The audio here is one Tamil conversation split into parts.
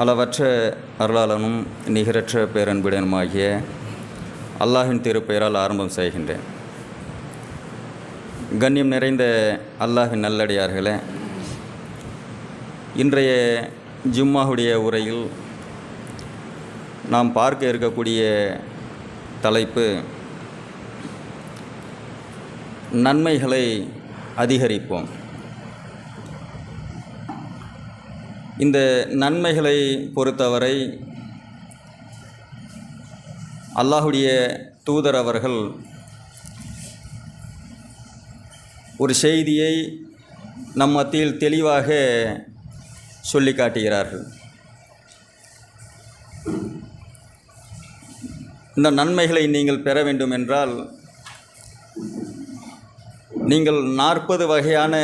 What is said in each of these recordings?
அளவற்ற அருளாளனும் நிகரற்ற பேரன்புடனுமாகிய அல்லாஹின் திருப்பெயரால் ஆரம்பம் செய்கின்றேன். கண்ணியம் நிறைந்த அல்லாஹின் நல்லடியார்களே, இன்றைய ஜும்மாவுடைய உரையில் நாம் பார்க்க இருக்கக்கூடிய தலைப்பு நன்மைகளை அதிகரிப்போம். இந்த நன்மைகளை பொறுத்தவரை அல்லாஹுடைய தூதர் அவர்கள் ஒரு செய்தியை நம் மத்தியில் தெளிவாக சொல்லி காட்டுகிறார்கள். இந்த நன்மைகளை நீங்கள் பெற வேண்டும் என்றால் நீங்கள் 40 வகையான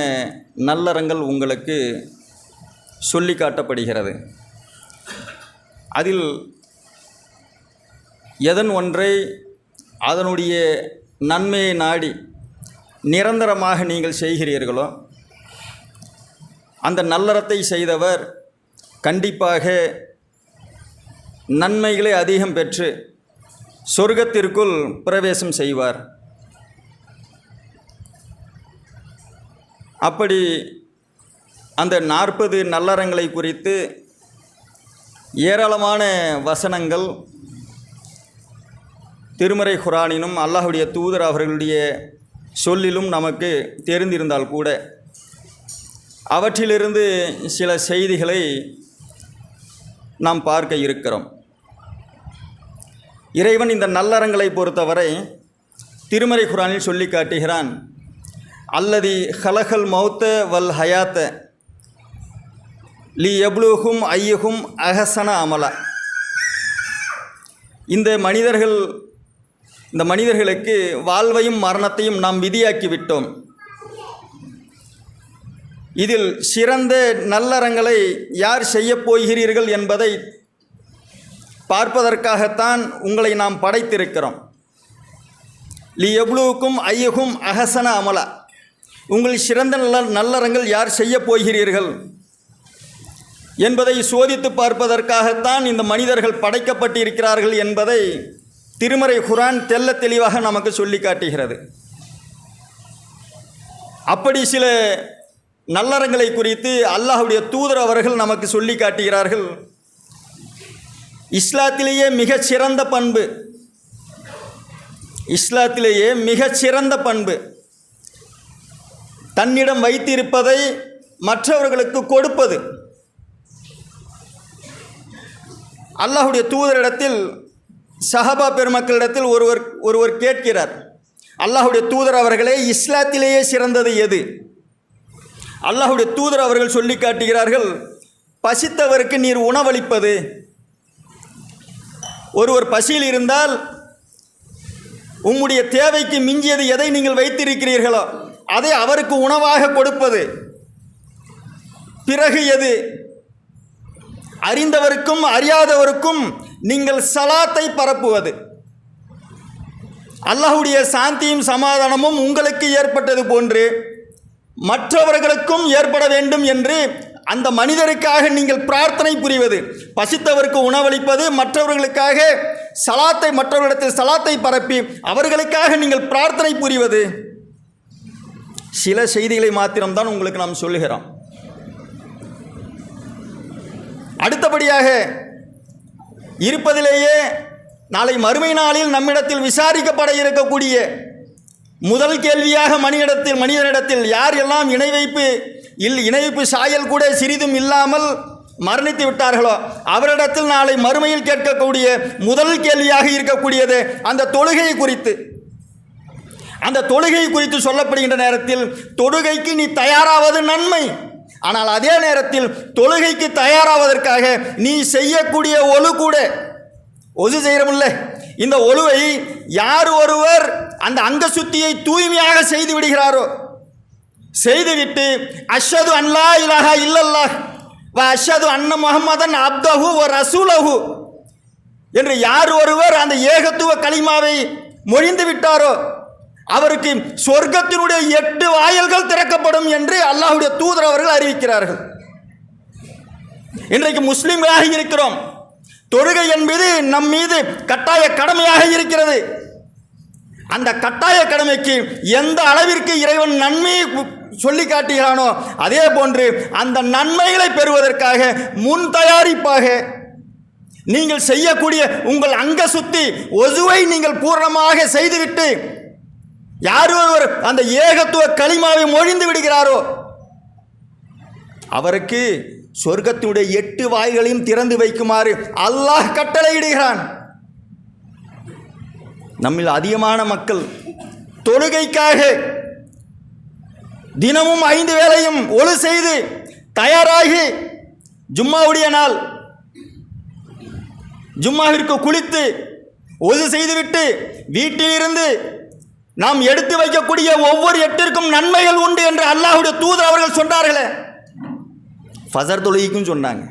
நல்லறங்கள் உங்களுக்கு சொல்லி காட்டப்படுகிறது. அதில் எதன் ஒன்றை அதனுடைய நன்மையை நாடி நிரந்தரமாக நீங்கள் செய்கிறீர்களோ அந்த நல்லறத்தை செய்தவர் கண்டிப்பாக நன்மைகளை அதிகம் பெற்று சொர்க்கத்திற்குள் பிரவேசம் செய்வார். அப்படி அந்த 40 நல்லறங்களை குறித்து ஏராளமான வசனங்கள் திருமறை குர்ஆனிலும் அல்லாஹுடைய தூதர் அவர்களுடைய சொல்லிலும் நமக்கு தெரிந்திருந்தால் கூட அவற்றிலிருந்து சில செய்திகளை நாம் பார்க்க இருக்கிறோம். இறைவன் இந்த நல்லறங்களை பொறுத்தவரை திருமறை குர்ஆனில் சொல்லி காட்டுகிறான். அல்லதி ஹலகல் மௌத்த வல் ஹயாத்த லி எப்லுஹும் ஐயுகும் அஹசன அமலா. இந்த மனிதர்களுக்கு வாழ்வையும் மரணத்தையும் நாம் விதியாக்கி விட்டோம். இதில் சிறந்த நல்லறங்களை யார் செய்யப் போகிறீர்கள் என்பதை பார்ப்பதற்காகத்தான் உங்களை நாம் படைத்திருக்கிறோம். லி எப்லுஹுக்கும் ஐயுகும் அஹசன அமலா. உங்கள் சிறந்த நல்லறங்கள் யார் செய்யப் போகிறீர்கள் என்பதை சோதித்து பார்ப்பதற்காகத்தான் இந்த மனிதர்கள் படைக்கப்பட்டிருக்கிறார்கள் என்பதை திருமறை குர்ஆன் தெள்ள தெளிவாக நமக்கு சொல்லி காட்டுகிறது. அப்படி சில நல்லறங்களை குறித்து அல்லாஹுடைய தூதர் அவர்கள் நமக்கு சொல்லி காட்டுகிறார்கள். இஸ்லாத்திலேயே மிகச்சிறந்த பண்பு தன்னிடம் வைத்திருப்பதை மற்றவர்களுக்கு கொடுப்பது. அல்லாஹுடைய தூதரிடத்தில் சஹாபா பெருமக்களிடத்தில் ஒருவர் கேட்கிறார், அல்லாஹுடைய தூதர் அவர்களே, இஸ்லாத்திலேயே சிறந்தது எது? அல்லாஹுடைய தூதர் அவர்கள் சொல்லி காட்டுகிறார்கள், பசித்தவருக்கு நீர் உணவளிப்பது. ஒருவர் பசியில் இருந்தால் உம்முடைய தேவைக்கு மிஞ்சியது எதை நீங்கள் வைத்திருக்கிறீர்களோ அதை அவருக்கு உணவாக கொடுப்பது. பிறகு எது? அறிந்தவருக்கும் அறியாதவருக்கும் நீங்கள் சலாத்தை பரப்புவது. அல்லாஹ்வுடைய சாந்தியும் சமாதானமும் உங்களுக்கு ஏற்பட்டது போன்று மற்றவர்களுக்கும் ஏற்பட வேண்டும் என்று அந்த மனிதருக்காக நீங்கள் பிரார்த்தனை புரிவது. பசித்தவருக்கு உணவளிப்பது, மற்றவர்களுக்காக மற்றவர்களிடத்தில் சலாத்தை பரப்பி அவர்களுக்காக நீங்கள் பிரார்த்தனை புரிவது. சில செய்திகளை மாத்திரம்தான் உங்களுக்கு நாம் சொல்லுகிறோம். அடுத்தபடியாக இருப்பதிலேயே நாளை மறுமை நாளில் நம்மிடத்தில் விசாரிக்கப்பட இருக்கக்கூடிய முதல் கேள்வியாக மனிதனிடத்தில் யார் எல்லாம் இணைவைப்பு சாயல் கூட சிறிதும் இல்லாமல் மரணித்து விட்டார்களோ அவரிடத்தில் நாளை மறுமையில் கேட்கக்கூடிய முதல் கேள்வியாக இருக்கக்கூடியது அந்த தொழுகை குறித்து. அந்த தொழுகை குறித்து சொல்லப்படுகின்ற நேரத்தில் தொழுகைக்கு நீ தயாராவது நன்மை. ஆனால் அதே நேரத்தில் தொழுகைக்கு தயாராவதற்காக நீ செய்யக்கூடிய ஒழு செய்கிறோம்ல, இந்த ஒழுவை யார் ஒருவர் அந்த அங்க சுத்தியை தூய்மையாக செய்து விடுகிறாரோ, செய்துவிட்டு அஷ்ஹது அன்லா இலாஹா இல்லல்லாஹ் வ அஷ்ஹது அன்ன முஹம்மதன் அப்துஹு வ ரசூலுஹு என்று யார் ஒருவர் அந்த ஏகத்துவ கலிமாவை மொழிந்து விட்டாரோ அவருக்கு சொர்க்கத்தினுடைய 8 வாயில்கள் திறக்கப்படும் என்று அல்லாஹ்வுடைய தூதர் அவர்கள் அறிவிக்கிறார்கள். இன்றைக்கு முஸ்லிம்களாக இருக்கிறோம். தொழுகை என்பது நம் மீது கட்டாய கடமையாக இருக்கிறது. அந்த கட்டாய கடமைக்கு எந்த அளவிற்கு இறைவன் நன்மையை சொல்லி காட்டுகிறானோ அதே போன்று அந்த நன்மைகளை பெறுவதற்காக முன் தயாரிப்பாக நீங்கள் செய்யக்கூடிய உங்கள் அங்க சுத்தி ஒசுவை நீங்கள் பூர்ணமாக செய்துவிட்டு யார் ஒருவர் அந்த ஏகத்துவ களிமாவை மொழிந்து விடுகிறாரோ அவருக்கு சொர்க்கத்தினுடைய 8 வாய்களையும் திறந்து வைக்குமாறு அல்லாஹ் கட்டளையிடுகிறான். நம்மில் அதிகமான மக்கள் தொழுகைக்காக தினமும் 5 வேளையும் ஒழு செய்து தயாராகி ஜும்மாவுடைய நாள் ஜும்மாவிற்கு குளித்து ஒழு செய்துவிட்டு வீட்டிலிருந்து நாம் எடுத்து வைக்கக்கூடிய ஒவ்வொரு 8ற்கும் நன்மைகள் உண்டு என்று அல்லாஹ்வுடைய தூதர் அவர்கள் சொன்னார்களே. ஃபஜர் தொழுகைக்கும் சொன்னாங்க.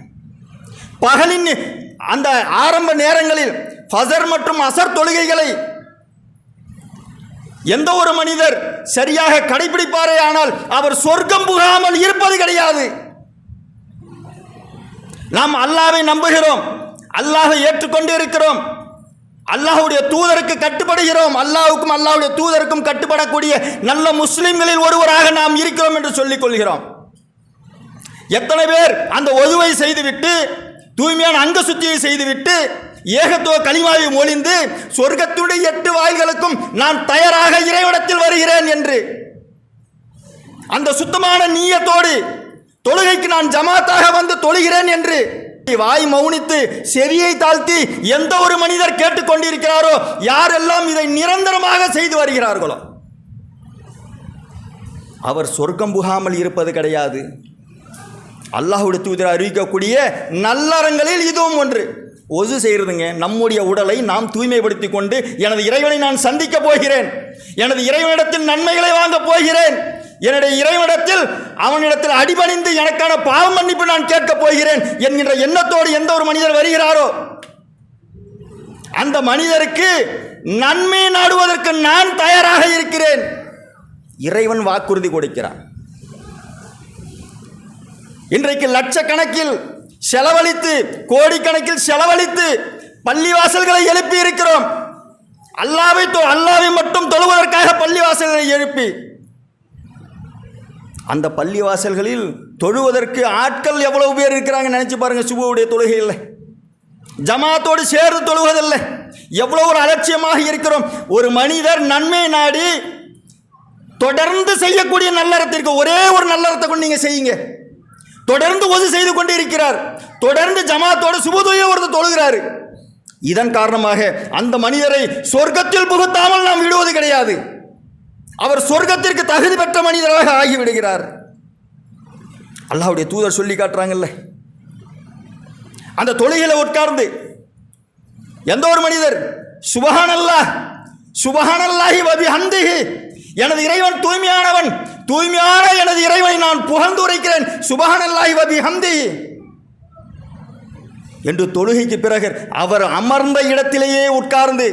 பகலின் அந்த ஆரம்ப நேரங்களில் ஃபஜர் மற்றும் அசர் தொழுகைகளை எந்த ஒரு மனிதர் சரியாக கடைபிடிப்பாரே ஆனால் அவர் சொர்க்கம் புகாமல் இருப்பது கிடையாது. நாம் அல்லாஹ்வை நம்புகிறோம், அல்லாஹ்வை ஏற்றுக்கொண்டு இருக்கிறோம், அல்லாஹ்வுடைய தூதருக்கு கட்டுப்படுகிறோம், அல்லாஹ்வுக்கும் அல்லாஹ்வுடைய தூதருக்கும் கட்டுப்படக்கூடிய நல்ல முஸ்லிம்களில் ஒருவராக நாம் இருக்கிறோம் என்று சொல்லிக் கொள்கிறோம். எத்தனை பேர் அந்த ஒதுவை செய்துவிட்டு தூய்மையான அங்க சுத்தியை செய்துவிட்டு ஏகத்துவ களிமாவை மொழிந்து சொர்க்கத்துடைய 8 வாயில்களுக்கும் நான் தயாராக இறைவனத்தில் வருகிறேன் என்று அந்த சுத்தமான நீயத்தோடு தொழுகைக்கு நான் ஜமாத்தாக வந்து தொழுகிறேன் என்று வாய் மௌனித்து செவியை தாழ்த்தி எந்த ஒரு மனிதர் கேட்டுக்கொண்டிருக்கிறாரோ யாரெல்லாம் இதை நிரந்தரமாக செய்து வருகிறார்களோ அவர் சொர்க்கம் புகாமல் இருப்பது கிடையாது. அல்லாஹ்வுடைய தூதர் அறிவிக்கக்கூடிய நல்லறங்களில் இதுவும் ஒன்று. ஒது செய்கிறதுங்க. நம்முடைய உடலை நாம் தூய்மைப்படுத்திக் கொண்டு எனது இறைவனை நான் சந்திக்க போகிறேன், எனது இறைவனிடத்தில் நன்மைகளை வாங்க போகிறேன், என்னுடைய இறைவனிடத்தில் அவனிடத்தில் அடிபணிந்து எனக்கான பாவ மன்னிப்பு நான் கேட்கப் போகிறேன் என்கின்ற எண்ணத்தோடு எந்த ஒரு மனிதர் வருகிறாரோ அந்த மனிதருக்கு நன்மை நாடுவதற்கு நான் தயாராக இருக்கிறேன். இறைவன் வாக்குறுதி கொடுக்கிறான். இன்றைக்கு லட்சக்கணக்கில் செலவழித்து கோடிக்கணக்கில் செலவழித்து பள்ளிவாசல்களை எழுப்பி இருக்கிறோம். அல்லாஹ்வை மட்டும் தொழுவதற்காக பள்ளிவாசல்களை எழுப்பி அந்த பள்ளிவாசல்களில் தொழுவதற்கு ஆட்கள் எவ்வளவு பேர் இருக்கிறாங்க நினைச்சு பாருங்க. சுபுடைய தொழுகை இல்லை, ஜமாத்தோடு சேர்ந்து தொழுவதில்லை. எவ்வளவு ஒரு அலட்சியமாக இருக்கிறோம். ஒரு மனிதர் நன்மை நாடி தொடர்ந்து செய்யக்கூடிய நல்லறத்திற்கு ஒரே ஒரு நல்லறத்தை கொண்டு நீங்க செய்யுங்க. தொடர்ந்து ஒது செய்து கொண்டு இருக்கிறார், தொடர்ந்து ஜமாத்தோடு சுபதுய ஒருத்தர் தொழுகிறார். இதன் காரணமாக அந்த மனிதரை சொர்க்கத்தில் புகுத்தாமல் நாம் விடுவது கிடையாது. அவர் சொர்க்கத்திற்கு தகுதி பெற்ற மனிதராக ஆகிவிடுகிறார். அல்லாஹ்வுடைய தூதர் சொல்லி காட்டுறாங்கல்ல, அந்த தொழுகையில உட்கார்ந்து எந்த ஒரு மனிதர் சுபஹானல்லாஹ் சுபஹானல்லாஹி வ பிஹம்திஹி, எனது இறைவன் தூய்மையானவன், தூய்மையான எனது இறைவனை நான் புகழ்ந்து உரைக்கிறேன், சுபஹானல்லாஹி வ பிஹம்திஹி என்று தொழுகைக்கு பிறகு அவர் அமர்ந்த இடத்திலேயே உட்கார்ந்து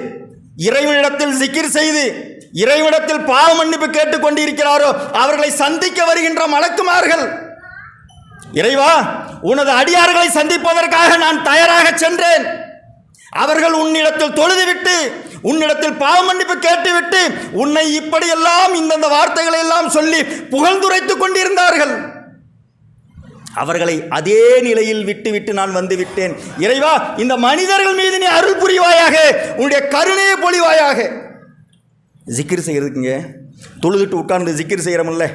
இறைவனிடத்தில் zikr செய்து இறைவனிடத்தில் பாவ மன்னிப்பு கேட்டுக் கொண்டிருக்கிறாரோ அவர்களை சந்திக்க வருகின்ற மலக்குமார்கள், இறைவா உனது அடியார்களை சந்திப்பதற்காக நான் தயாராக சென்றேன், அவர்கள் உன்னிடத்தில் தொழுதுவிட்டு உன்னிடத்தில் பாவ மன்னிப்பு கேட்டுவிட்டு உன்னை இப்படியெல்லாம் இந்த வார்த்தைகளை எல்லாம் சொல்லி புகழ்ந்துரைத்துக் கொண்டிருந்தார்கள், அவர்களை அதே நிலையில் விட்டு நான் வந்து விட்டேன். இறைவா இந்த மனிதர்கள் மீது நீ அருள் புரிவாயாக, உன்னுடைய கருணையை பொழிவாயாக. ஜிக்கிர் செய்யறதுக்குங்க தொழுதுட்டு உட்கார்ந்து ஜிக்கிர் செய்யறோம்ல,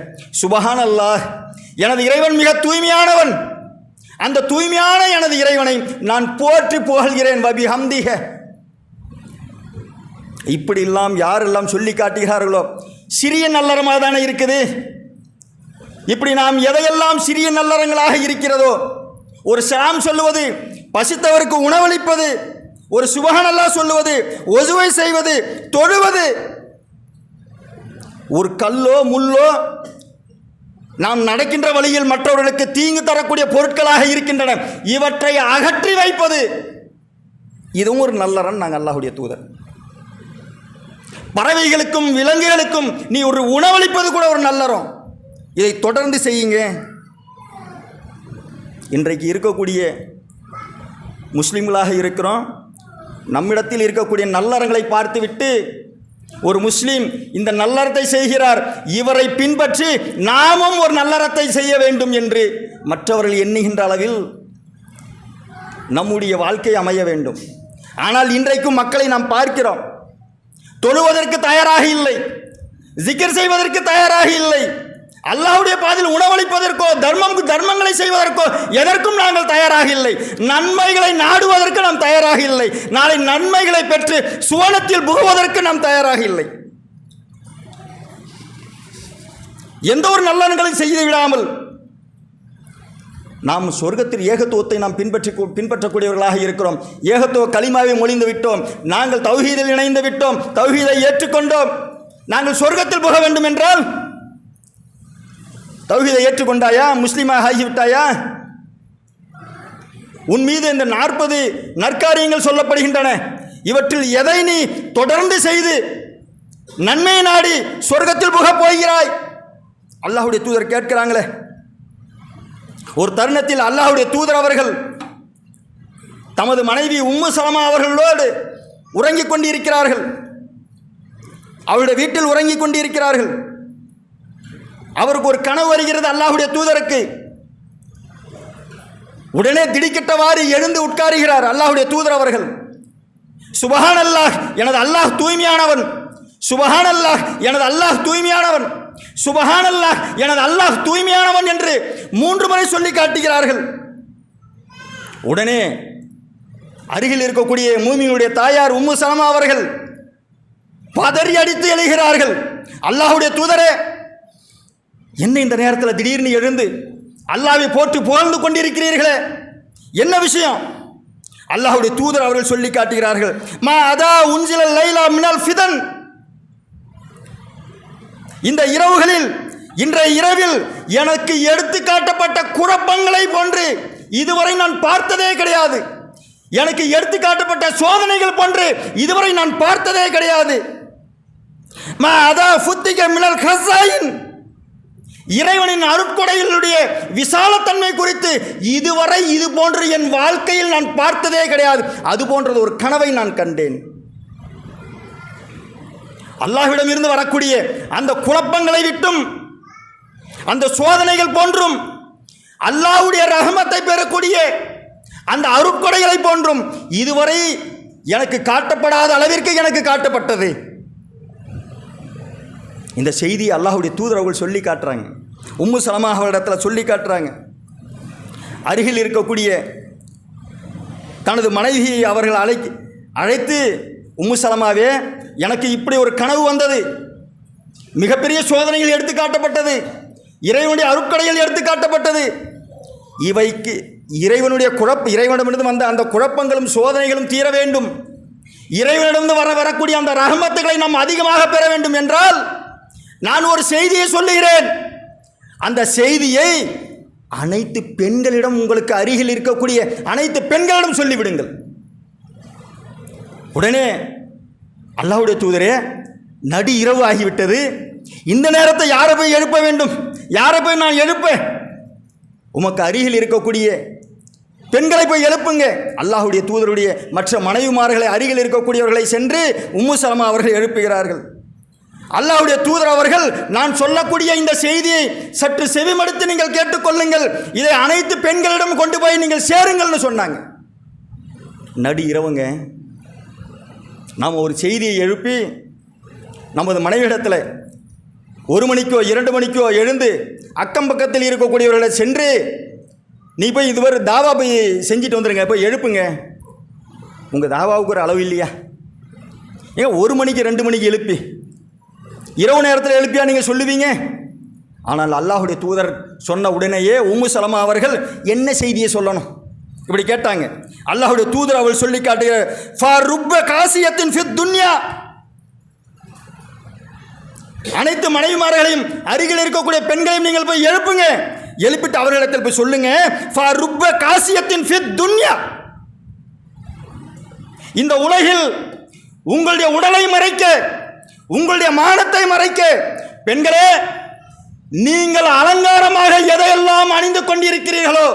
சுபஹானல்லாஹ் எனது இறைவன் மிக தூய்மையானவன், அந்த தூய்மையான எனது இறைவனை நான் போற்றி புகழ்கிறேன் வபி ஹம்திஹ. இப்படி எல்லாம் யாரெல்லாம் சொல்லி காட்டுகிறார்களோ சிறிய நல்லறமாக தானே இருக்குது. இப்படி நாம் எதையெல்லாம் சிறிய நல்லறங்களாக இருக்கிறதோ, ஒரு ஷாம் சொல்லுவது, பசித்தவருக்கு உணவளிப்பது, ஒரு சுபஹானல்லாஹ் சொல்லுவது, ஒசுவை செய்வது, தொழுவது, ஒரு கல்லோ முள்ளோ நாம் நடக்கின்ற வழியில் மற்றவர்களுக்கு தீங்கு தரக்கூடிய பொருட்களாக இருக்கின்றன, இவற்றை அகற்றி வைப்பது, இதுவும் ஒரு நல்லறன். நாங்கள் அல்லாஹ்வுடைய தூதர். பறவைகளுக்கும் விலங்குகளுக்கும் நீ ஒரு உணவளிப்பது கூட ஒரு நல்லறம். இதை தொடர்ந்து செய்யுங்க. இன்றைக்கு இருக்கக்கூடிய முஸ்லீம்களாக இருக்கிறோம். நம்மிடத்தில் இருக்கக்கூடிய நல்லறங்களை பார்த்துவிட்டு ஒரு முஸ்லீம் இந்த நல்லறத்தை செய்கிறார், இவரை பின்பற்றி நாமும் ஒரு நல்லறத்தை செய்ய வேண்டும் என்று மற்றவர்கள் எண்ணுகின்ற அளவில் நம்முடைய வாழ்க்கை அமைய வேண்டும். ஆனால் இன்றைக்கும் மக்களை நாம் பார்க்கிறோம், தொழுவதற்கு தயாராக இல்லை, ஜிக்ர் செய்வதற்கு தயாராக இல்லை, அல்லாஹ்வுடைய பாதையில் உணவளிப்பதற்கோ தர்மங்களை செய்வதற்கோ எதற்கும் நாங்கள் தயாராக இல்லை. நன்மைகளை நாடுவதற்கு நாம் தயாராக இல்லை. நாளை நன்மைகளை பெற்று சுவனத்தில் புகுவதற்கு நாம் தயாராக இல்லை. எந்த ஒரு நல்லறங்களை செய்து விடாமல் நாம் சொர்க்கத்தில் ஏகத்துவத்தை நாம் பின்பற்றக்கூடியவர்களாக இருக்கிறோம். ஏகத்துவ கலிமாவை மொழிந்து விட்டோம், நாங்கள் தௌஹீதில் இணைந்து விட்டோம், தௌஹீதை ஏற்றுக்கொண்டோம். நாங்கள் சொர்க்கத்தில் போக வேண்டும் என்றால் தௌஹீதை ஏற்றுக்கொண்டாயா, முஸ்லீமாக ஆகிவிட்டாயா? உன் மீது இந்த 40 நற்காரியங்கள் சொல்லப்படுகின்றன, இவற்றில் எதை நீ தொடர்ந்து செய்து நன்மை நாடி சொர்க்கத்தில் புக போகிறாய்? அல்லாஹ்வுடைய தூதர் கேட்கிறாங்களே. ஒரு தருணத்தில் அல்லாஹ்வுடைய தூதர் அவர்கள் தமது மனைவி உம்மு சலமா அவர்களோடு உறங்கிக் கொண்டிருக்கிறார்கள். அவருடைய வீட்டில் உறங்கிக் கொண்டிருக்கிறார்கள். அவருக்கு ஒரு கனவு வருகிறது. அல்லாஹ்வுடைய தூதருக்கு உடனே திடுக்கிட்டவாறு எழுந்து உட்காருகிறார். அல்லாஹ்வுடைய தூதர் அவர்கள் சுபஹான் அல்லாஹ், எனது அல்லாஹ் தூய்மையானவன், சுபஹான் அல்லாஹ், எனது அல்லாஹ் தூய்மையானவன், சுபஹான் அல்லாஹ், எனது அல்லாஹ் தூய்மையானவன் என்று 3 முறை சொல்லி காட்டுகிறார்கள். உடனே அருகில் இருக்கக்கூடிய மூமினுடைய தாயார் உம்மு சலமா அவர்கள் பதறி அடித்து எழுகிறார்கள். அல்லாஹ்வுடைய தூதரே, என்ன இந்த நேரத்தில் திடீர்னு எழுந்து அல்லாஹ்வை போற்றி புகழ்ந்து கொண்டிருக்கிறீர்களே, என்ன விஷயம்? அல்லாஹ்வுடைய தூதர் அவர்கள் சொல்லி காட்டுகிறார்கள், மா அதா உன்சில லைலா மினல் ஃபிதன், இந்த இரவுகளில் இன்றைய இரவில் எனக்கு எடுத்து காட்டப்பட்ட குழப்பங்களை போன்று இதுவரை நான் பார்த்ததே கிடையாது. எனக்கு எடுத்து காட்டப்பட்ட சோதனைகள் போன்று இதுவரை நான் பார்த்ததே கிடையாது. மா அதா ஃபுத்திக மினல் கஸாயின், இறைவனின் அருட்கொடைகளுடைய விசாலத்தன்மை குறித்து இதுவரை இது போன்று என் வாழ்க்கையில் நான் பார்த்ததே கிடையாது. அது போன்றது ஒரு கனவை நான் கண்டேன். அல்லாஹ்விடம் இருந்து வரக்கூடிய அந்த குழப்பங்களை விட்டும் அந்த சோதனைகள் போன்றும் அல்லாஹ்வுடைய ரஹமத்தை பெறக்கூடிய அந்த அருட்கொடைகளை போன்றும் இதுவரை எனக்கு காட்டப்படாத அளவிற்கு எனக்கு காட்டப்பட்டது. இந்த செய்தி அல்லாஹ்வுடைய தூதர் அவர்கள் சொல்லி காட்டுறாங்க. உம்மு சலமா அவரிடத்தில் சொல்லி காட்டுறாங்க. அருகில் இருக்கக்கூடிய தனது மனைவியை அவர்கள் அழைத்து, உம்மு சலமாவே, எனக்கு இப்படி ஒரு கனவு வந்தது, மிகப்பெரிய சோதனைகள் எடுத்து காட்டப்பட்டது, இறைவனுடைய அருட்கொடைகள் எடுத்து காட்டப்பட்டது, இவைக்கு இறைவனிடமிருந்து வந்த அந்த குழப்பங்களும் சோதனைகளும் தீர வேண்டும், இறைவனிடமிருந்து வரக்கூடிய அந்த ரஹமத்துகளை நாம் அதிகமாக பெற வேண்டும் என்றால் நான் ஒரு செய்தியை சொல்லுகிறேன். அந்த செய்தியை அனைத்து பெண்களிடம், உங்களுக்கு அருகில் இருக்கக்கூடிய அனைத்து பெண்களிடம் சொல்லிவிடுங்கள். உடனே அல்லாஹ்வுடைய தூதரே, நடு இரவு ஆகிவிட்டது, இந்த நேரத்தை யாரை போய் எழுப்ப வேண்டும்? யாரை போய் நான் எழுப்ப? உமக்கு அருகில் இருக்கக்கூடிய பெண்களை போய் எழுப்புங்க. அல்லாஹ்வுடைய தூதருடைய மற்ற மனைவிமார்களை, அருகில் இருக்கக்கூடியவர்களை சென்று உம்மு சலமா அவர்கள் எழுப்புகிறார்கள். அல்லாஹ்வுடைய தூதர் அவர்கள், நான் சொல்லக்கூடிய இந்த செய்தியை சற்று செவிமடுத்து நீங்கள் கேட்டுக்கொள்ளுங்கள், இதை அனைத்து பெண்களிடம் கொண்டு போய் நீங்கள் சேருங்கள்னு சொன்னாங்க. நடு இரவுங்க, நாம் ஒரு செய்தியை எழுப்பி நமது மனைவியிடத்தில் 1 மணிக்கோ 2 மணிக்கோ எழுந்து அக்கம் பக்கத்தில் இருக்கக்கூடியவர்களை சென்று, நீ போய் இதுவரை தாவா போய் செஞ்சுட்டு வந்துடுங்க, போய் எழுப்புங்க. உங்கள் தாவாவுக்கு ஒரு அளவு இல்லையா? ஏன் 1 மணிக்கு 2 மணிக்கு எழுப்பி இரவு நேரத்தில் எழுப்பியா நீங்கள் சொல்லுவீங்க? ஆனால் அல்லாஹ்வுடைய தூதர் சொன்ன உடனேயே உம்மு சலமா அவர்கள் என்ன செய்தியை சொல்லணும் இப்படி கேட்டாங்க. அல்லாஹ்வுடைய தூதர் அவள் சொல்லி காட்டுகிறார், ஃபருப்ப காசியத்தின் ஃபித் துன்யா, அனைத்து மனைவிமார்களையும் அருகில் இருக்கக்கூடிய பெண்களையும் நீங்கள் போய் எழுப்புங்க. எழுப்பிட்டு அவர்களிடத்தில் போய் சொல்லுங்க, ஃபருப்ப காசியத்தின் ஃபித் துன்யா, இந்த உலகில் உங்களுடைய உடலை மறைக்க, உங்களுடைய மானத்தை மறைக்க, பெண்களே, நீங்கள் அலங்காரமாக எதையெல்லாம் அணிந்து கொண்டிருக்கிறீர்களோ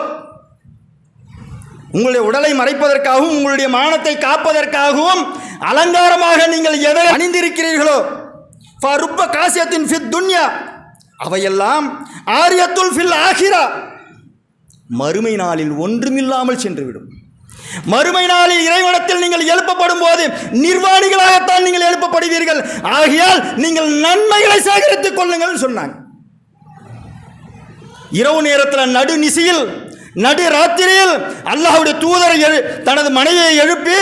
உங்களுடைய உடலை மறைப்பதற்காகவும் உங்களுடைய மானத்தை காப்பதற்காகவும் அலங்காரமாக நீங்கள் எதை அணிந்திருக்கிறீர்களோ ஃபருப்ப காசியத்தின் ஃபித் துன்யா, அவையெல்லாம் ஆரியத்துல் ஃபில் ஆகிரா, மறுமை நாளில் ஒன்றுமில்லாமல் சென்றுவிடும். மறுமை நாளில் இறைவனத்தில் நீங்கள் எழுப்பப்படும் போது நிர்வாணிகளாகத்தான் நீங்கள் எழுப்பப்படுவீர்கள். ஆகையால் நீங்கள் நன்மைகளை சேகரித்துக் கொள்ளுங்கள் சொன்னாங்க. இரவு நேரத்தில் நடு நிசியில் நடு ராத்திரியில் அல்லாஹ்வுடைய தூதரை தனது மனைவியை எழுப்பி,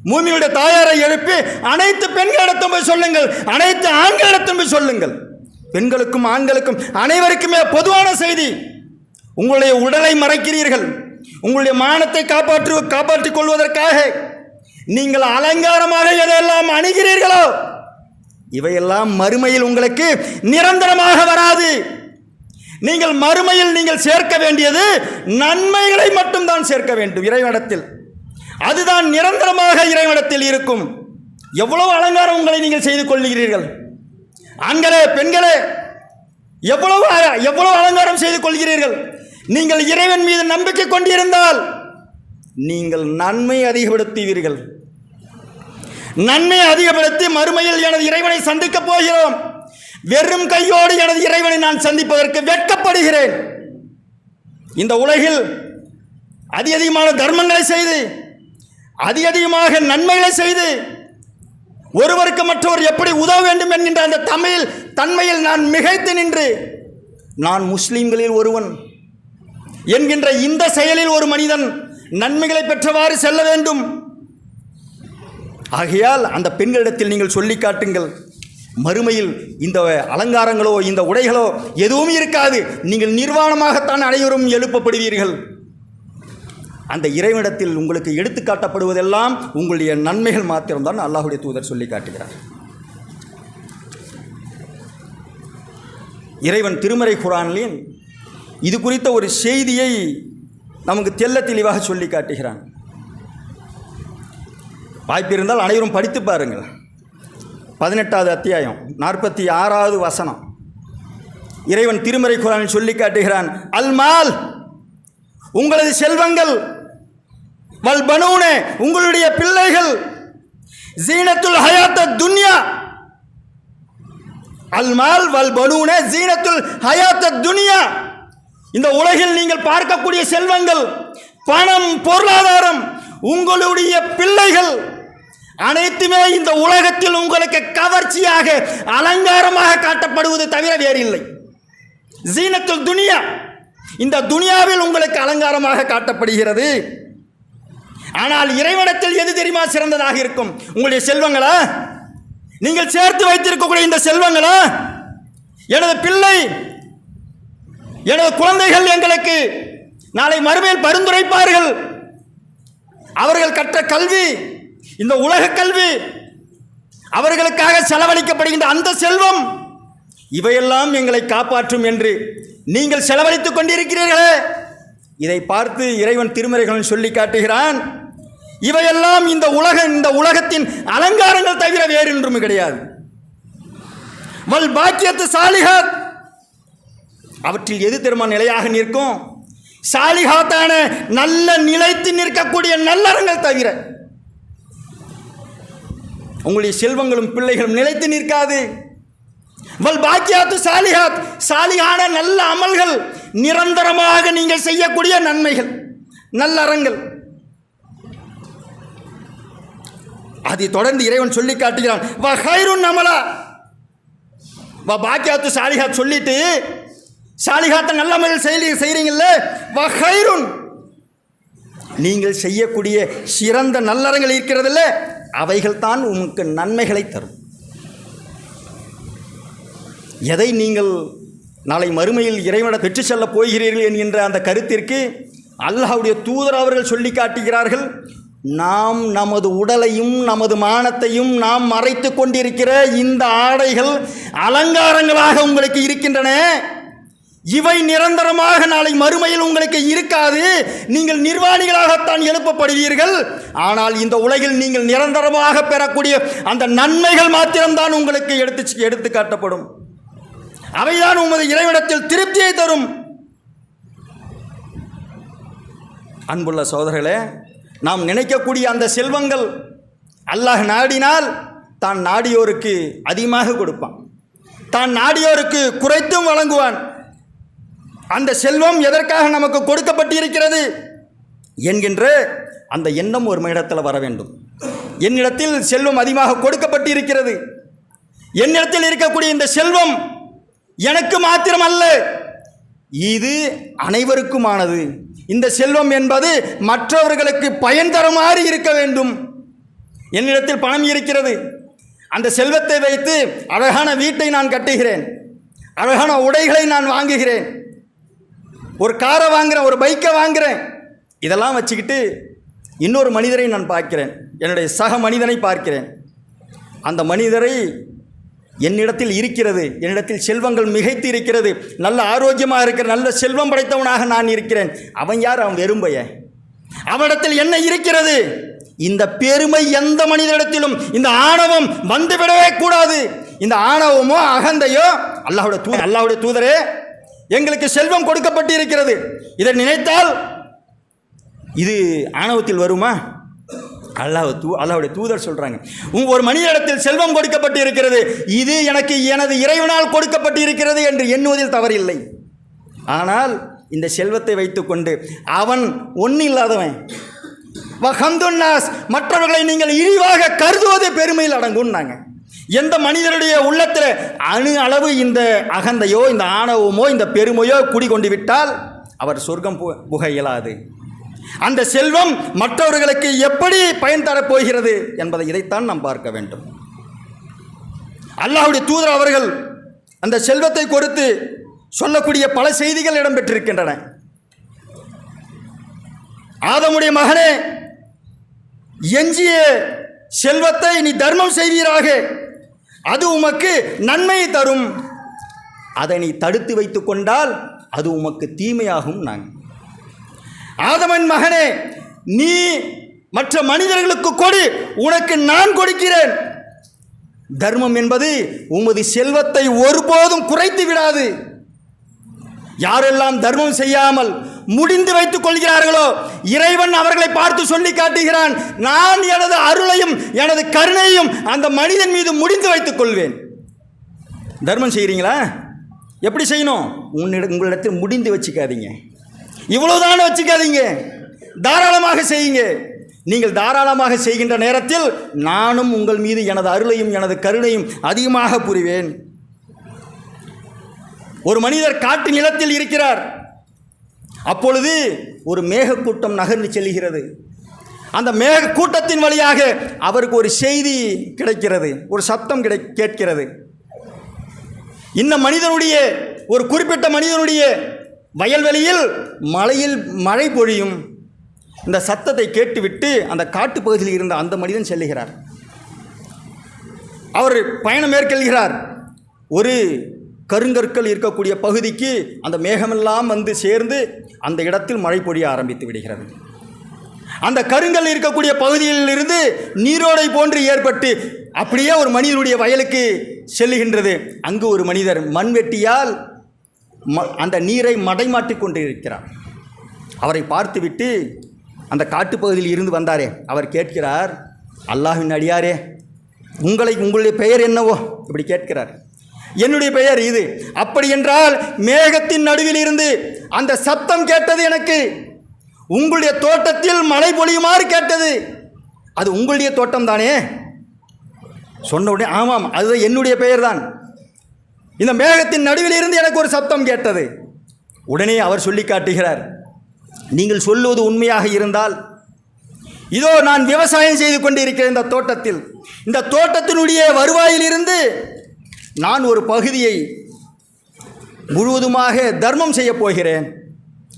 மூமியுடைய தாயாரை எழுப்பி, அனைத்து பெண்களிடத்தும் போய் சொல்லுங்கள், அனைத்து ஆண்களிடத்தும் போய் சொல்லுங்கள். பெண்களுக்கும் ஆண்களுக்கும் அனைவருக்குமே பொதுவான செய்தி, உங்களுடைய உடலை மறைக்கிறீர்கள், உங்களுடைய மானத்தை காப்பாற்றிக் கொள்வதற்காக நீங்கள் அலங்காரமாக எதையெல்லாம் அணிகிறீர்களோ இவையெல்லாம் மறுமையில் உங்களுக்கு நிரந்தரமாக வராது. நீங்கள் மறுமையில் நீங்கள் சேர்க்க வேண்டியது நன்மைகளை மட்டும்தான் சேர்க்க வேண்டும் இறைவனிடத்தில். அதுதான் நிரந்தரமாக இறைவனிடத்தில் இருக்கும். எவ்வளவு அலங்காரம் உங்களை நீங்கள் செய்து கொள்கிறீர்கள் ஆண்களே பெண்களே, எவ்வளவு அலங்காரம் செய்து கொள்கிறீர்கள். நீங்கள் இறைவன் மீது நம்பிக்கை கொண்டிருந்தால் நீங்கள் நன்மை அதிகப்படுத்துவீர்கள். நன்மை அதிகப்படுத்தி மறுமையில் எனது இறைவனை சந்திக்கப் போகிறோம், வெறும் கையோடு எனது இறைவனை நான் சந்திப்பதற்கு வெட்கப்படுகிறேன். இந்த உலகில் அதிகமான தர்மங்களை செய்து அதிகமாக நன்மைகளை செய்து ஒருவருக்கு மற்றவர் எப்படி உதவ வேண்டும் என்கின்ற அந்த தன்மையில் நான் மிகைத்து நின்று நான் முஸ்லிம்களில் ஒருவன் என்கின்ற இந்த செயலில் ஒரு மனிதன் நன்மைகளை பெற்றவாறு செல்ல வேண்டும். ஆகையால் அந்த பெண்களிடத்தில் நீங்கள் சொல்லி காட்டுங்கள், மறுமையில் இந்த அலங்காரங்களோ இந்த உடைகளோ எதுவும் இருக்காது, நீங்கள் நிர்வாணமாகத்தான் அனைவரும் எழுப்பப்படுவீர்கள். அந்த இறைவனிடத்தில் உங்களுக்கு எடுத்து காட்டப்படுவதெல்லாம் உங்களுடைய நன்மைகள் மாத்திரம்தான் அல்லாஹ்வுடைய தூதர் சொல்லி காட்டுகிறார். இறைவன் திருமறை குர்ஆனில் இது குறித்த ஒரு செய்தியை நமக்கு தெள்ள தெளிவாக சொல்லி காட்டுகிறான். வாய்ப்பிருந்தால் அனைவரும் படித்து பாருங்கள். 18வது அத்தியாயம் 46வது வசனம். இறைவன் திருமறை குர்ஆனில் சொல்லி காட்டுகிறான், அல்மால் உங்களது செல்வங்கள், வல் பனூனே உங்களுடைய பிள்ளைகள், ஜீனத்துல் ஹயாத்த துன்யா, அல்மால் வல் பனூனே ஜீனத்துல் ஹயாத்த துன்யா, இந்த உலகில் நீங்கள் பார்க்கக்கூடிய செல்வங்கள், பணம், பொருளாதாரம், உங்களுடைய பிள்ளைகள் அனைத்துமே இந்த உலகத்தில் உங்களுக்கு கவர்ச்சியாக அலங்காரமாக காட்டப்படுவது தவிர வேறில்லை. ஜீனத்துல் துனியா, இந்த துனியாவில் உங்களுக்கு அலங்காரமாக காட்டப்படுகிறது. ஆனால் இறைவனிடத்தில் எது தெரியுமா சிறந்ததாக இருக்கும்? உங்களுடைய செல்வங்களா? நீங்கள் சேர்த்து வைத்திருக்கக்கூடிய இந்த செல்வங்களா? எனது பிள்ளை, எனது குழந்தைகள் எங்களுக்கு நாளை மறுமையில் பரிந்துரைப்பார்கள். அவர்கள் கற்ற கல்வி, இந்த உலக கல்வி, அவர்களுக்காக செலவழிக்கப்படுகின்ற அந்த செல்வம், இவையெல்லாம் எங்களை காப்பாற்றும் என்று நீங்கள் செலவழித்துக் கொண்டிருக்கிறீர்களே. இதை பார்த்து இறைவன் திருமறைகளில் சொல்லி காட்டுகிறான், இவையெல்லாம் இந்த உலகத்தின் அலங்காரங்கள் தவிர வேறொன்றும் கிடையாது. வல் பாக்கியத்து சாலிஹாத், அவற்றில் எது தெரியுமா நிலையாக நிற்கும்? சாலிஹாத்தான நல்ல நிலைத்து நிற்கக்கூடிய நல்லறங்கள் தவிர உங்களுடைய செல்வங்களும் பிள்ளைகளும் நிலைத்து நிற்காது. வல் பாக்கியாத்து சாலிஹாத், சாலிஹான நல்ல அமல்கள், நிரந்தரமாக நீங்கள் செய்யக்கூடிய நன்மைகள், நல்லறங்கள். அதை தொடர்ந்து இறைவன் சொல்லி காட்டுகிறான், வ ஹைருன் அமலா, வ பாக்கியாத்து சாலிஹாத் சொல்லிட்டு சாலிஹாத்த நல்ல அமல்கள் செய்கிறீங்கல்ல, வ ஹைருன், நீங்கள் செய்யக்கூடிய சிறந்த நல்லறங்கள் இருக்கிறதில்ல, அவைகள் தான் உங்களுக்கு நன்மைகளை தரும். எதை நீங்கள் நாளை மறுமையில் இறைவனை பெற்று செல்ல போகிறீர்கள் என்கின்ற அந்த கருத்திற்கு அல்லாஹ்வுடைய தூதர் அவர்கள் சொல்லி காட்டுகிறார்கள், நாம் நமது உடலையும் நமது மானத்தையும் நாம் மறைத்து கொண்டிருக்கிற இந்த ஆடைகள் அலங்காரங்களாக உங்களுக்கு இருக்கின்றன. இவை நிரந்தரமாக நாளை மறுமையில் உங்களுக்கு இருக்காது. நீங்கள் நிர்வாணிகளாகத்தான் எழுப்பப்படுவீர்கள். ஆனால் இந்த உலகில் நீங்கள் நிரந்தரமாக பெறக்கூடிய அந்த நன்மைகள் மாத்திரம்தான் உங்களுக்கு எடுத்து காட்டப்படும். அவைதான் உமது இறைவனிடத்தில் திருப்தியை தரும். அன்புள்ள சகோதரர்களே, நாம் நினைக்கக்கூடிய அந்த செல்வங்கள் அல்லாஹ் நாடினால் தான் நாடியோருக்கு அதிகமாக கொடுப்பான், தான் நாடியோருக்கு குறைத்தும் வழங்குவான். அந்த செல்வம் எதற்காக நமக்கு கொடுக்கப்பட்டிருக்கிறது என்கின்ற அந்த எண்ணம் ஒரு இடத்தில் வர வேண்டும். என்னிடத்தில் செல்வம் அதிகமாக கொடுக்கப்பட்டிருக்கிறது, என்னிடத்தில் இருக்கக்கூடிய இந்த செல்வம் எனக்கு மாத்திரமல்ல, இது அனைவருக்குமானது. இந்த செல்வம் என்பது மற்றவர்களுக்கு பயன் தருமாறு இருக்க வேண்டும். என்னிடத்தில் பணம் இருக்கிறது, அந்த செல்வத்தை வைத்து அழகான வீட்டை நான் கட்டுகிறேன், அழகான உடைகளை நான் வாங்குகிறேன், ஒரு காரை வாங்குகிறேன், ஒரு பைக்கை வாங்குகிறேன். இதெல்லாம் வச்சுக்கிட்டு இன்னொரு மனிதரை நான் பார்க்கிறேன், என்னுடைய சக மனிதனை பார்க்கிறேன். அந்த மனிதரை என்னிடத்தில் இருக்கிறது, என்னிடத்தில் செல்வங்கள் மிகைத்து இருக்கிறது, நல்ல ஆரோக்கியமாக இருக்கிற நல்ல செல்வம் படைத்தவனாக நான் இருக்கிறேன். அவன் யார்? அவன் வெறும்பைய. அவனிடத்தில் என்ன இருக்கிறது? இந்த பெருமை எந்த மனிதனிடத்திலும், இந்த ஆணவம் வந்துவிடவே கூடாது. இந்த ஆணவமோ அகந்தையோ, அல்லாஹ்வுடைய தூதரே எங்களுக்கு செல்வம் கொடுக்கப்பட்டு இருக்கிறது, இதை நினைத்தால் இது ஆணவத்தில் வருமா? அல்லாஹ்வுடைய தூதர் சொல்றாங்க, ஒரு மனிதனிடத்தில் செல்வம் கொடுக்கப்பட்டு இருக்கிறது, இது எனக்கு எனது இறைவனால் கொடுக்கப்பட்டு இருக்கிறது என்று எண்ணுவதில் தவறில்லை. ஆனால் இந்த செல்வத்தை வைத்துக்கொண்டு அவன் ஒன்றும் இல்லாதவன், மற்றவர்களை நீங்கள் இழிவாக கருதுவது பெருமையில் அடங்கும்னாங்க. எந்த மனிதனுடைய உள்ளத்தில் அணு அளவு இந்த அகந்தையோ, இந்த ஆணவமோ, இந்த பெருமையோ குடிகொண்டு விட்டால் அவர் சொர்க்கம் புக இயலாது. அந்த செல்வம் மற்றவர்களுக்கு எப்படி பயன் தரப்போகிறது என்பதை இதைத்தான் நாம் பார்க்க வேண்டும். அல்லாஹ்வுடைய தூதர் அவர்கள் அந்த செல்வத்தை குறித்து சொல்லக்கூடிய பல செய்திகள் இடம்பெற்றிருக்கின்றன. ஆதமுடைய மகனே, எஞ்சிய செல்வத்தை நீ தர்மம் செய்வீராக, அது உமக்கு நன்மை தரும். அதை நீ தடுத்து வைத்து கொண்டால் அது உமக்கு தீமையாகும். நாங்கள் ஆதமன் மகனே, நீ மற்ற மனிதர்களுக்கு கொடு, உனக்கு நான் கொடுக்கிறேன். தர்மம் என்பது உமது செல்வத்தை ஒருபோதும் குறைத்து விடாது. யாரெல்லாம் தர்மம் செய்யாமல் முடிந்து வைத்துக் கொள்கிறார்களோ, இறைவன் அவர்களை பார்த்து சொல்லி காட்டுகிறான், நான் எனது அருளையும் எனது கருணையும் அந்த மனிதன் மீது முடிந்து வைத்துக் கொள்வேன். தர்மம் செய்கிறீங்களா? எப்படி செய்யணும்? உங்களிடத்தில் முடிந்து வச்சுக்காதீங்க, இவ்வளவுதான் வச்சுக்காதீங்க, தாராளமாக செய்யுங்க. நீங்கள் தாராளமாக செய்கின்ற நேரத்தில் நானும் உங்கள் மீது எனது அருளையும் எனது கருணையும் அதிகமாக புரிவேன். ஒரு மனிதர் காட்டு நிலத்தில் இருக்கிறார். அப்பொழுது ஒரு மேகக்கூட்டம் நகர்ந்து செல்கிறது. அந்த மேக கூட்டத்தின் வழியாக அவருக்கு ஒரு செய்தி கிடைக்கிறது, ஒரு சப்தம் கேட்கிறது. இந்த மனிதனுடைய, ஒரு குறிப்பிட்ட மனிதனுடைய வயல்வெளியில் மழை பொழியும். இந்த சத்தத்தை கேட்டுவிட்டு அந்த காட்டு பகுதியில் இருந்த அந்த மனிதன் செல்லுகிறார். அவர் பயணம் மேற்கொள்கிறார். ஒரு கருங்கற்கள் இருக்கக்கூடிய பகுதிக்கு அந்த மேகமெல்லாம் வந்து சேர்ந்து அந்த இடத்தில் மழை பொழிய ஆரம்பித்து விடுகிறது. அந்த கருங்கல் இருக்கக்கூடிய பகுதியில் இருந்து நீரோடை போன்று ஏற்பட்டு அப்படியே ஒரு மனிதனுடைய வயலுக்கு செல்லுகின்றது. அங்கு ஒரு மனிதர் மண்வெட்டியால் அந்த நீரை மடைமாட்டி கொண்டு இருக்கிறார். அவரை பார்த்துவிட்டு அந்த காட்டுப்பகுதியில் இருந்து வந்தாரே அவர் கேட்கிறார், அல்லாஹ்வின் அடியாரே, உங்களுடைய பெயர் என்னவோ? இப்படி கேட்கிறார். என்னுடைய பெயர் இது. அப்படி என்றால் மேகத்தின் நடுவில் இருந்து அந்த சப்தம் கேட்டது எனக்கு உங்களுடைய தோட்டத்தில் மழை பொழியுமாறு கேட்டது. அது உங்களுடைய தோட்டம் தானே? சொன்ன உடனே ஆமாம், அது என்னுடைய பெயர் தான். இந்த மேகத்தின் நடுவில் இருந்து எனக்கு ஒரு சப்தம் கேட்டது. உடனே அவர் சொல்லி காட்டுகிறார், நீங்கள் சொல்லுவது உண்மையாக இருந்தால் இதோ நான் விவசாயம் செய்து கொண்டிருக்கிறேன் இந்த தோட்டத்தில். இந்த தோட்டத்தினுடைய வருவாயிலிருந்து நான் ஒரு பகுதியை முழுவதுமாக தர்மம் செய்ய போகிறேன்.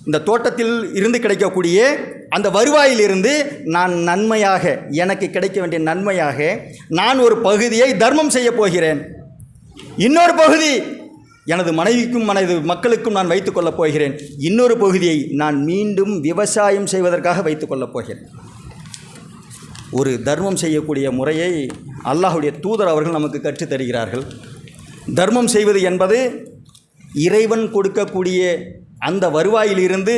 இந்த தோட்டத்தில் இருந்து கிடைக்கக்கூடிய அந்த வருவாயிலிருந்து நான் நன்மையாக, எனக்கு கிடைக்க வேண்டிய நன்மையாக நான் ஒரு பகுதியை தர்மம் செய்ய போகிறேன். இன்னொரு பகுதி எனது மனைவிக்கும் எனது மக்களுக்கும் நான் வைத்துக்கொள்ளப் போகிறேன். இன்னொரு பகுதியை நான் மீண்டும் விவசாயம் செய்வதற்காக வைத்துக்கொள்ளப் போகிறேன். ஒரு தர்மம் செய்யக்கூடிய முறையை அல்லாஹ்வுடைய தூதர் அவர்கள் நமக்கு கற்றுத்தருகிறார்கள். தர்மம் செய்வது என்பது இறைவன் கொடுக்கக்கூடிய அந்த வருவாயிலிருந்து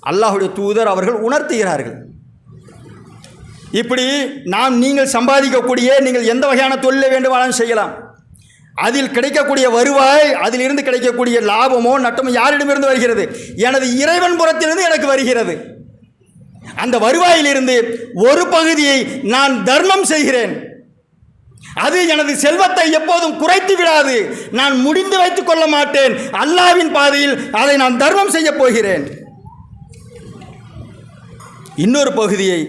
அல்லாஹ்வுடைய தூதர் அவர்கள் உணர்த்துகிறார்கள். இப்படி நீங்கள் சம்பாதிக்கக்கூடிய நீங்கள் எந்த வகையான தொழிலை வேண்டுமானாலும் செய்யலாம். அதில் கிடைக்கக்கூடிய வருவாய், அதிலிருந்து கிடைக்கக்கூடிய லாபமோ நட்டமோ யாரிடமிருந்து வருகிறது? எனது இறைவன் புறத்திலிருந்து எனக்கு வருகிறது. அந்த வருவாயிலிருந்து ஒரு பகுதியை நான் தர்மம் செய்கிறேன். அது எனது செல்வத்தை எப்போதும் குறைத்து விடாது. நான் முடிந்து வைத்துக் கொள்ள மாட்டேன். அல்லாஹ்வின் பாதையில் அதை நான் தர்மம் செய்ய போகிறேன். இன்னொரு பகுதியை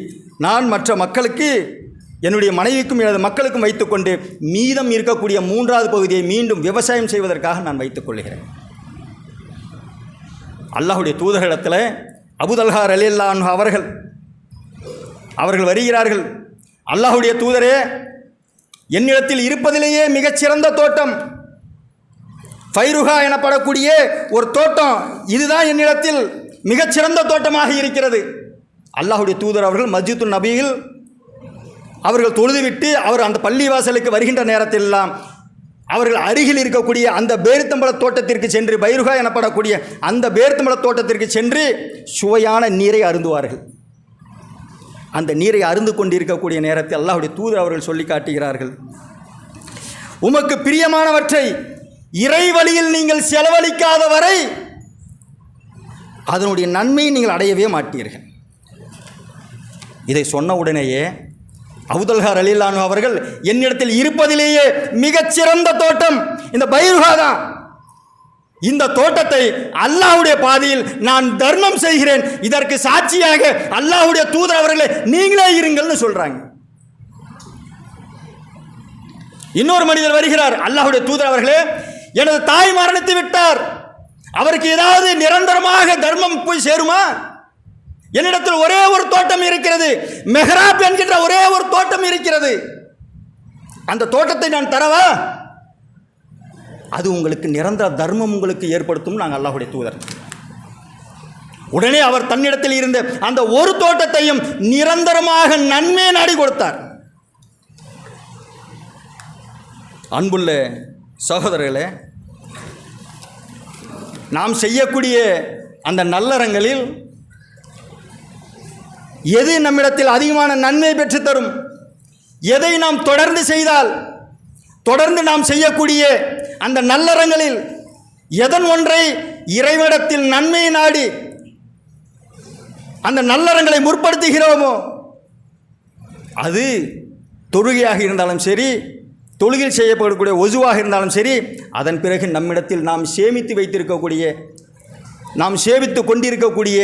நான் மற்ற மக்களுக்கு, என்னுடைய மனைவிக்கும் எனது மக்களுக்கும் வைத்துக்கொண்டு மீதம் இருக்கக்கூடிய 3வது பகுதியை மீண்டும் விவசாயம் செய்வதற்காக நான் வைத்துக் கொள்கிறேன். அல்லாஹ்வுடைய தூதரிடத்தில் அபூதல்ஹா ரலியல்லாஹு அன்ஹு அவர்கள் வருகிறார்கள். அல்லாஹ்வுடைய தூதரே, என்னிடத்தில் இருப்பதிலேயே மிகச்சிறந்த தோட்டம் ஃபைருஹா எனப்படக்கூடிய ஒரு தோட்டம், இதுதான் என்னிடத்தில் மிகச்சிறந்த தோட்டமாக இருக்கிறது. அல்லாஹ்வுடைய தூதர் அவர்கள் மஸ்ஜிதுன் நபியில் அவர்கள் தொழுதுவிட்டு அவர் அந்த பள்ளிவாசலுக்கு வருகின்ற நேரத்திலெல்லாம் அவர்கள் அருகில் இருக்கக்கூடிய அந்த பேரித்தம்பழ தோட்டத்திற்கு சென்று, பைருஹா எனப்படக்கூடிய அந்த பேரித்தம்பழ தோட்டத்திற்கு சென்று சுவையான நீரை அருந்துவார்கள். அந்த நீரை அருந்து கொண்டிருக்கக்கூடிய நேரத்தில் அல்லாஹ்வுடைய தூதர் அவர்கள் சொல்லி காட்டுகிறார்கள், உமக்கு பிரியமானவற்றை இறை வழியில் நீங்கள் செலவழிக்காத வரை அதனுடைய நன்மையை நீங்கள் அடையவே மாட்டீர்கள். இதை சொன்ன உடனேயே அபூதல்ஹா ரலியல்லாஹு அன்ஹு அவர்கள், என்னிடத்தில் இருப்பதிலேயே மிகச்சிறந்த தோட்டம் இந்த பைருஹா தான். இந்த தோட்டத்தை அல்லாஹ்வுடைய பாதையில் நான் தர்மம் செய்கிறேன். இதற்கு சாட்சியாக அல்லாஹ்வுடைய தூதர் அவர்களே நீங்களே இருங்கள்னு சொல்றாங்க. இன்னொரு மனிதர் வருகிறார். அல்லாஹ்வுடைய தூதர் அவர்களே, எனது தாய் மரணித்து விட்டார், அவருக்கு ஏதாவது நிரந்தரமாக தர்மம் போய் சேருமா? என்னிடத்தில் ஒரே ஒரு தோட்டம் இருக்கிறது, மெஹ்ராப் என்கின்ற ஒரே ஒரு தோட்டம் இருக்கிறது. அந்த தோட்டத்தை நான் தரவா? அது உங்களுக்கு நிரந்தர தர்மம் உங்களுக்கு ஏற்படுத்தும் நாங்கள் அல்லாஹ்வுடைய தூதர். உடனே அவர் தன்னிடத்தில் இருந்த அந்த ஒரு தோட்டத்தையும் நிரந்தரமாக நன்மை நாடி கொடுத்தார். அன்புள்ள சகோதரர்களே, நாம் செய்யக்கூடிய அந்த நல்லறங்களில் எது நம்மிடத்தில் அதிகமான நன்மை பெற்றுத்தரும், எதை நாம் தொடர்ந்து செய்தால், தொடர்ந்து நாம் செய்யக்கூடிய அந்த நல்லறங்களில் எதன் ஒன்றை இறைவனிடத்தில் நன்மையை நாடி அந்த நல்லறங்களை முற்படுத்துகிறோமோ, அது தொழுகையாக இருந்தாலும் சரி, தொழுகையில் செய்யப்படக்கூடிய ஒஜுவாக இருந்தாலும் சரி, அதன் பிறகு நம்மிடத்தில் நாம் சேமித்து வைத்திருக்கக்கூடிய, நாம் சேமித்து கொண்டிருக்கக்கூடிய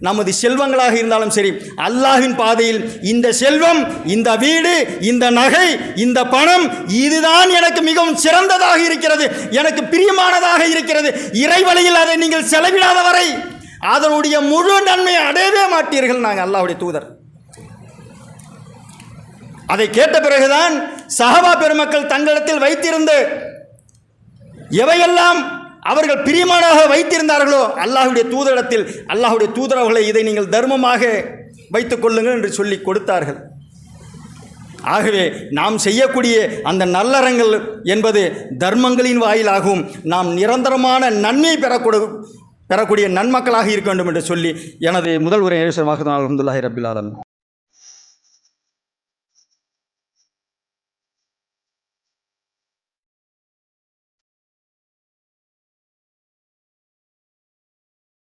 நமது செல்வங்களாக இருந்தாலும் சரி, அல்லாஹ்வின் பாதையில் இந்த செல்வம், இந்த வீடு, இந்த நகை, இந்த பணம், இதுதான் எனக்கு மிகவும் சிறந்ததாக இருக்கிறது, எனக்கு பிரியமானதாக இருக்கிறது, இறைவழியில் அதை நீங்கள் செலவிடாத வரை அதனுடைய முழு நன்மையை அடையவே மாட்டீர்கள் நாங்கள் அல்லாஹ்வுடைய தூதர். அதை கேட்ட பிறகுதான் சஹாபா பெருமக்கள் தங்களிடத்தில் வைத்திருந்த எவையெல்லாம் அவர்கள் பிரியமானதாக வைத்திருந்தார்களோ அல்லாஹ்வுடைய தூதரிடத்தில் அல்லாஹ்வுடைய தூதர் அவர்களை இதை நீங்கள் தர்மமாக வைத்துக் கொள்ளுங்கள் என்று சொல்லி கொடுத்தார்கள். ஆகவே நாம் செய்யக்கூடிய அந்த நல்லறங்கள் என்பது தர்மங்களின் வாயிலாகவும் நாம் நிரந்தரமான நன்மை பெறக்கூடிய நன்மக்களாக இருக்க வேண்டும் என்று சொல்லி எனது முதல் உரை அல்ஹம்துலில்லாஹி ரப்பில் ஆலமீன்.